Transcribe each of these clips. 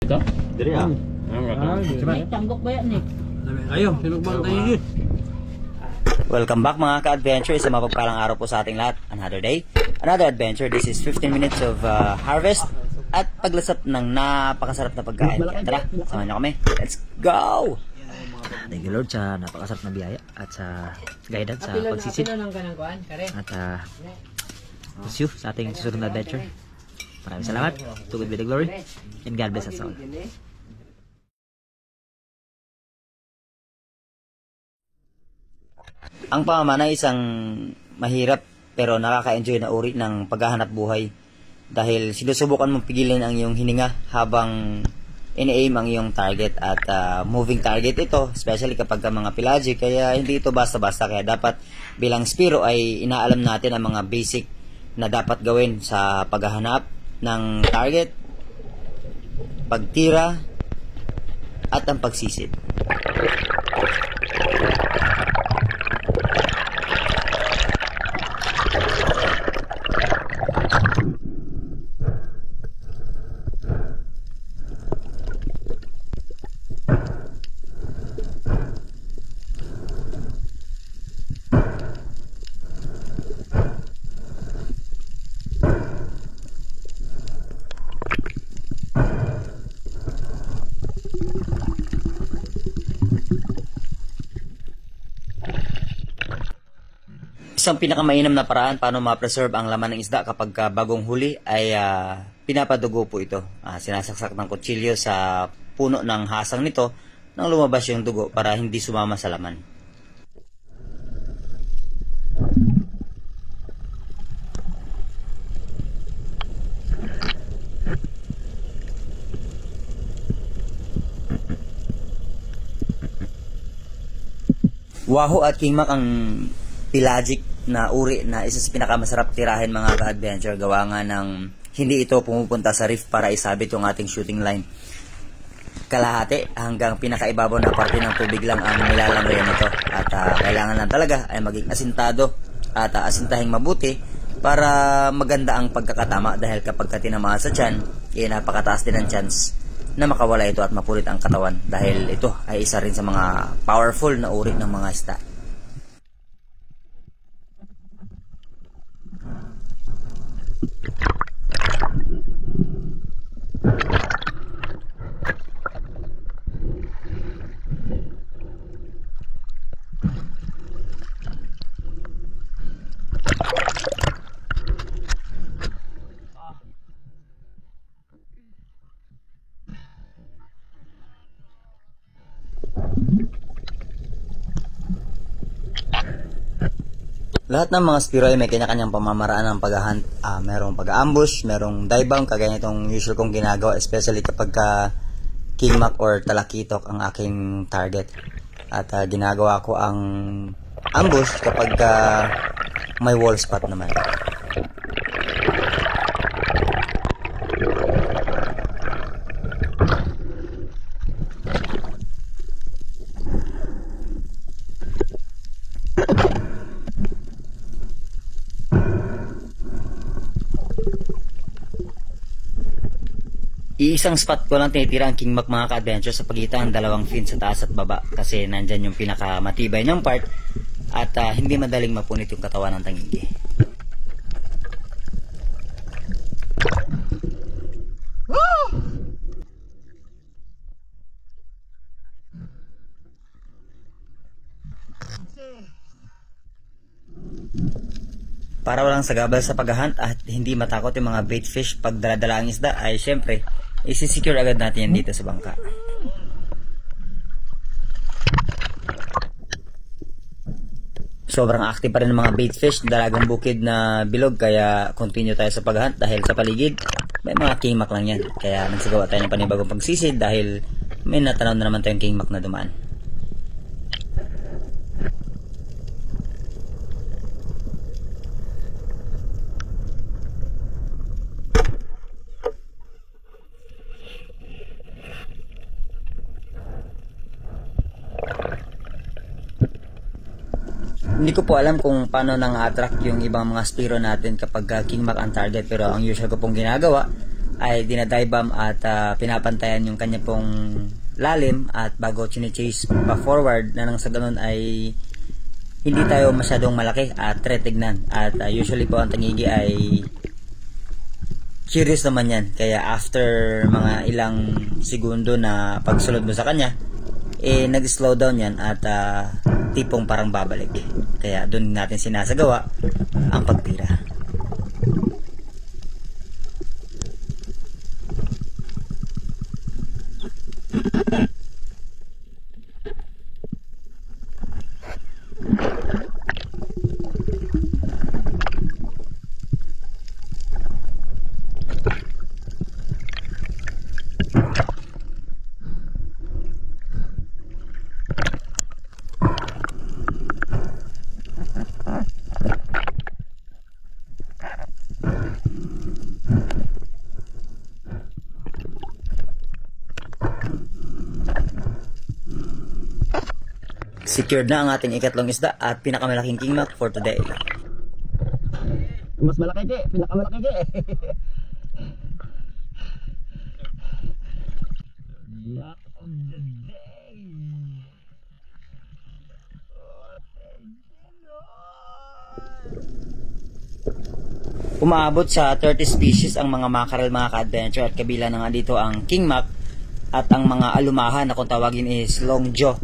Ito? Diri ah. May tanggok ba yan eh? Ayo, sinugbang tayo yun. Welcome back mga ka-adventure. Sa mapagpalang araw po sa ating lahat. Another day, another adventure. This is 15 minutes of harvest at paglasap ng napakasarap na pagkain. Kaya tara, samahan niyo kami. Let's go! Thank you Lord sa napakasarap na biyaya at sa guidance sa pagsisid. At see you sa ating susunod na adventure. Maraming salamat. To God be the glory. And God bless us all. Ang pamamana ay isang mahirap pero nakaka-enjoy na uri ng paghahanap buhay dahil sinusubukan mong pigilin ang iyong hininga habang ini-aim ang iyong target at moving target ito, especially kapag mga pelagic, kaya hindi ito basta-basta. Kaya dapat bilang Spiro ay inaalam natin ang mga basic na dapat gawin sa paghahanap ng target, pagtira at ang pagsisid. Isang pinakamainam na paraan paano ma-preserve ang laman ng isda kapag bagong huli ay pinapadugo po ito. Sinasaksak ng kutsilyo sa puno ng hasang nito nang lumabas yung dugo para hindi sumama sa laman. Wahoo at kingmak ang pelagic na uri na isa sa pinakamasarap tirahin mga ka-adventure, gawa nga ng hindi ito pumupunta sa reef para isabit yung ating shooting line. Kalahati hanggang pinakaibabaw na parte ng tubig lang ang nilalangoyan nito at kailangan lang talaga ay maging asintado at asintahing mabuti para maganda ang pagkakatama dahil kapag tinamaan sa tiyan, napakataas din ang chance na makawala ito at mapulit ang katawan dahil ito ay isa rin sa mga powerful na uri ng mga isda. Lahat ng mga Spiro ay may kanya-kanyang pamamaraan ng paghahunt. Merong pag-ambush, merong dive bomb, kagaya itong usual kong ginagawa, especially kapag kingmak or talakitok ang aking target. At ginagawa ko ang ambush kapag may wall spot naman. Iisang spot ko lang tinitira ang kingmak mga ka-adventure sa pagitan ng dalawang fin sa taas at baba kasi nandyan yung pinakamatibay ng part at hindi madaling mapunit yung katawan ng tangigi. Para walang sagabal sa paghahunt at hindi matakot yung mga bait fish pag daladala ang isda ay syempre isi-secure agad natin yan dito sa bangka. Sobrang active pa rin ng mga bait fish, dalagang bukid na bilog, kaya continue tayo sa paghahunt dahil sa paligid may mga kingmak lang yan. Kaya nagsagawa tayo ng panibagong pagsisid dahil may natanaw na naman tayong kingmak na dumaan. Hindi ko po alam kung paano nang attract yung ibang mga Spiro natin kapag kingmak ang target, pero ang usual ko pong ginagawa ay dinadive bomb at pinapantayan yung kanya pong lalim at bago chine-chase pa forward na nang sa ganun ay hindi tayo masyadong malaki at retignan. At usually po ang tangigi ay curious naman yan. Kaya after mga ilang segundo na pagsulod mo sa kanya, nag-slow down yan at tipong parang babalik. Kaya doon natin sinasagawa ang pagtira. Secured na ang ating ikatlong isda at pinakamalaking kingmak for today. Mas malaki di, pinakamalaki di. Yak of the day. Umaabot sa 30 species ang mga mackerel mga ka-adventure at kabila na nga dito ang kingmak at ang mga alumahan na kung tawagin is long jaw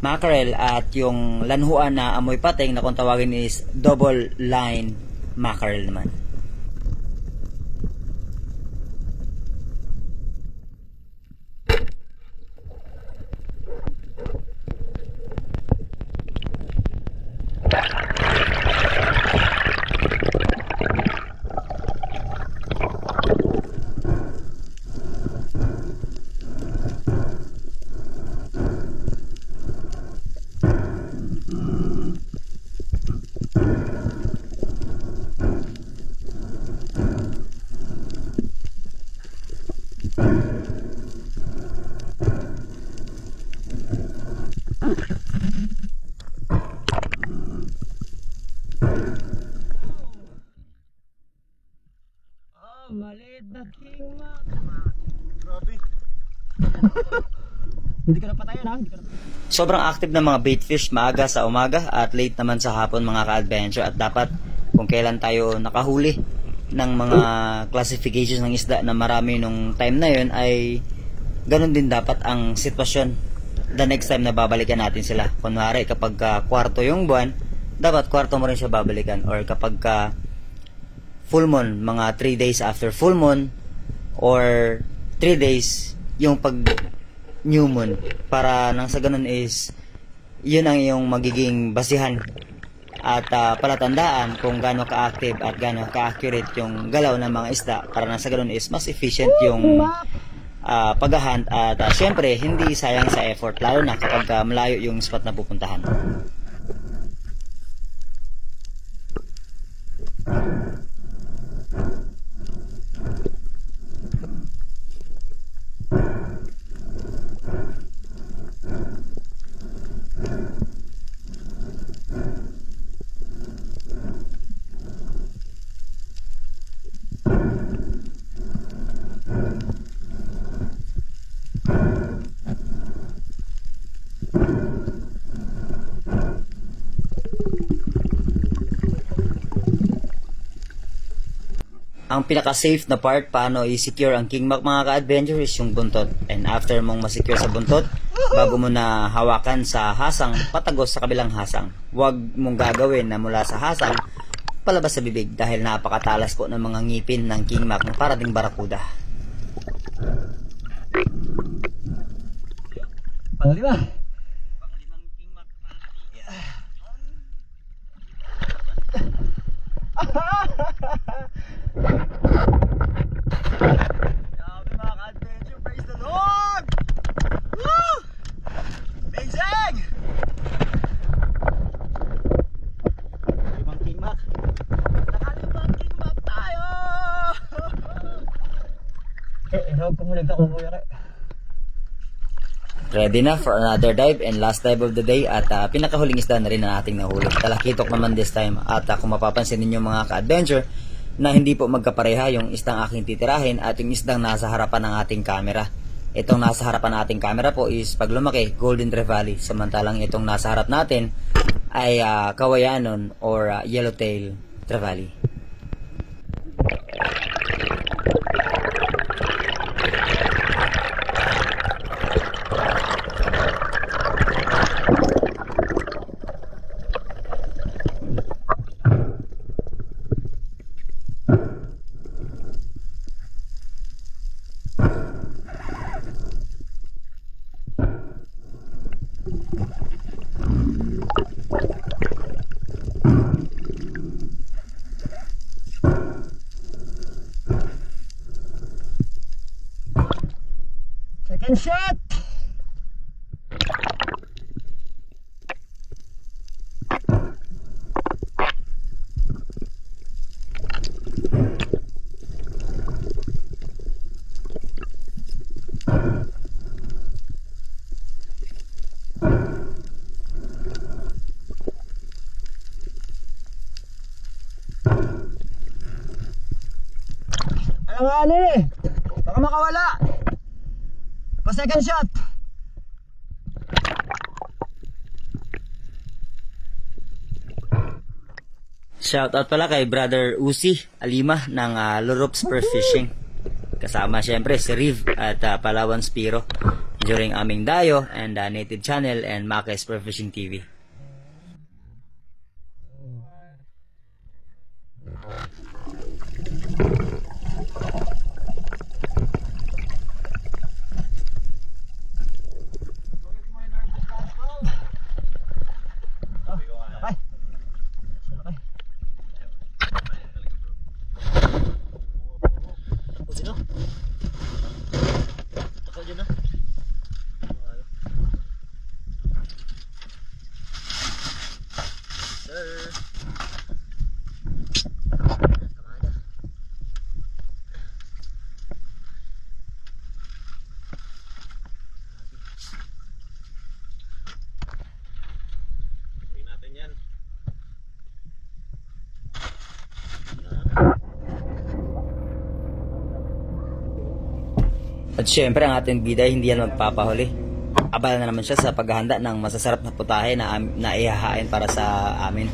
mackerel at yung lanhuan na amoy pating na kung tawagin is double line mackerel naman. Maliit na kingmak. Grabe. Hindi ka na patayan ha? Sobrang active ng mga baitfish maaga sa umaga at late naman sa hapon mga ka-adventure at dapat kung kailan tayo nakahuli ng mga classifications ng isda na marami nung time na yun ay ganun din dapat ang sitwasyon the next time na babalikan natin sila. Kunwari kapag kwarto yung buwan, dapat kwarto mo rin siya babalikan, or kapag full moon, mga 3 days after full moon or 3 days yung pag new moon, para nang sa ganun is yun ang yung magiging basihan at palatandaan kung gaano ka-active at gaano ka-accurate yung galaw ng mga isda, para nang sa ganun is mas efficient yung paghahunt at syempre hindi sayang sa effort, lalo na kapag malayo yung spot na pupuntahan. Ang pinaka-safe na part paano i-secure ang kingmak mga ka-adventure is yung buntot. And after mong ma-secure sa buntot, bago mo na hawakan sa hasang, patagos sa kabilang hasang. Huwag mong gagawin na mula sa hasang, palabas sa bibig dahil napakatalas po ng mga ngipin ng kingmak na para ding barakuda. Panglima. Panglimang kingmak. Grabe mga ka-adventure, praise the Lord! Woo! Amazing! Limang kingmak. Nakalimang kingmak tayo! Ihawag ko muna ako kuya kay. Ready na for another dive and last dive of the day at pinakahuling isda na rin ang ating nahuli. Talakitok naman this time at kung mapapansin ninyo mga ka-adventure, na hindi po magkapareha yung isdang aking titirahin at yung isdang nasa harapan ng ating camera. Itong nasa harapan ng ating camera po is pag lumaki, Golden Trevally. Samantalang itong nasa harap natin ay Kawayanon or Yellowtail Trevally. Second shot! Alanganin eh! Baka makawala! Pa-second shot! Shoutout pala kay Brother Uzi Alima ng Lorop Spur Fishing. Kasama syempre si Riv at Palawan Spiro during aming dayo and Native Channel and Maka Spur Fishing TV. At syempre ang ating bida hindi yan magpapahuli. Abala na naman siya sa paghahanda ng masasarap na putahe na ihahain para sa amin.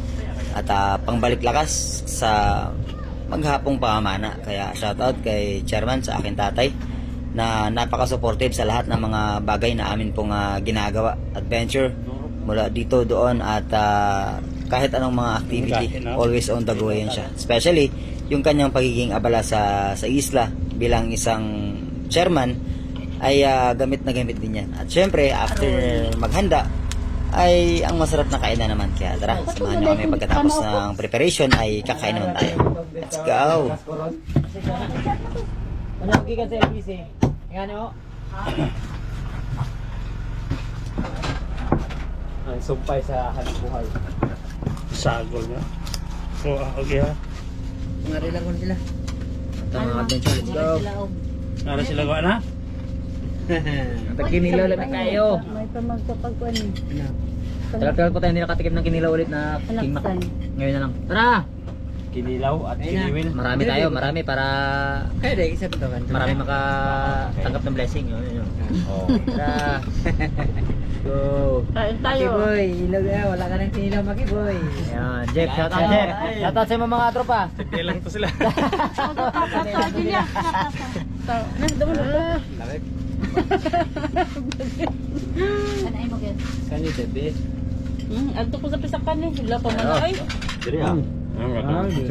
At pangbalik lakas sa maghapong pamamana. Kaya shoutout kay Chairman sa aking tatay na napaka-supportive sa lahat ng mga bagay na amin pong ginagawa. Adventure mula dito doon at kahit anong mga activity, always on the go yan siya. Especially yung kanyang pagiging abala sa isla bilang isang chairman ay gamit na gamit din yan. At syempre, after maghanda, ay ang masarap na kainan naman. Kaya tara, samahan nyo kami pagkatapos ng preparation ay kakain naman tayo. Let's go! Managi ka sa LBC. Yan o. Ang sumpay sa hanap-buhay. Sagol nga. So, okay ha. Ngari lang ko sila. Ito mga adventure, let's go! Nara sila ko na? Kinilaw lang na kayo. May pamagpapagkuhan eh. Tagal-tagal po tayo hindi nakatikim ng kinilaw ulit na King Mac. Alaksan. Ngayon na lang. Tara! Kinilaw at kiniwil. Marami tayo, marami para Kaya dahil isa ito kan. marami makatanggap ng blessing. Yun. Oh. Tara! Go! Kain tayo. Boy, ilaw na. Wala ka ng kinilaw, Maki Boy. Ayan, Jeff, shout out Jeff. Shout out sa mga tropa. Hindi lang to sila. Lagi niya. Nas, damo na. Lamig. Ano ay mo guys? Kanyo tebe. Adto ko sa pisakan eh. Sila pa man ay. Diri ah.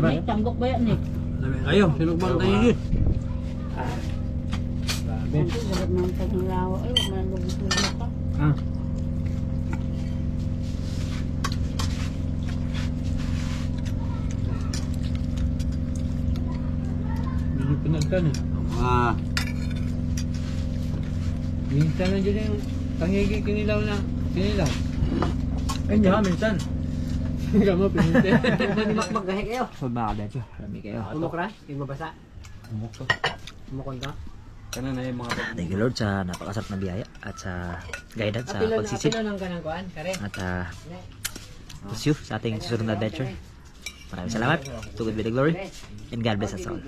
May tanggok ba yan eh? Ayo, sinugbang tayo yun. Dapat man paglawa ay manlugos na ka. Ah. Hindi pinagkan eh. Minsan lang dyan yung tangigi kinilaw na kinilaw. Ay, hindi ha, minsan. Hindi ka mo pininte. Manimakmak gahe kayo. So mga adventure, marami kayo. Umok na? Yung mabasa? Umok to. Umukon ka? Kana na yung mga Thank you Lord sa napakasarap na biyaya at sa guidance sa pagsisid. Apilo ng kanang kuhan, kare. At see you sa ating susunod na adventure. Maraming salamat. To God be the glory. And God bless us all.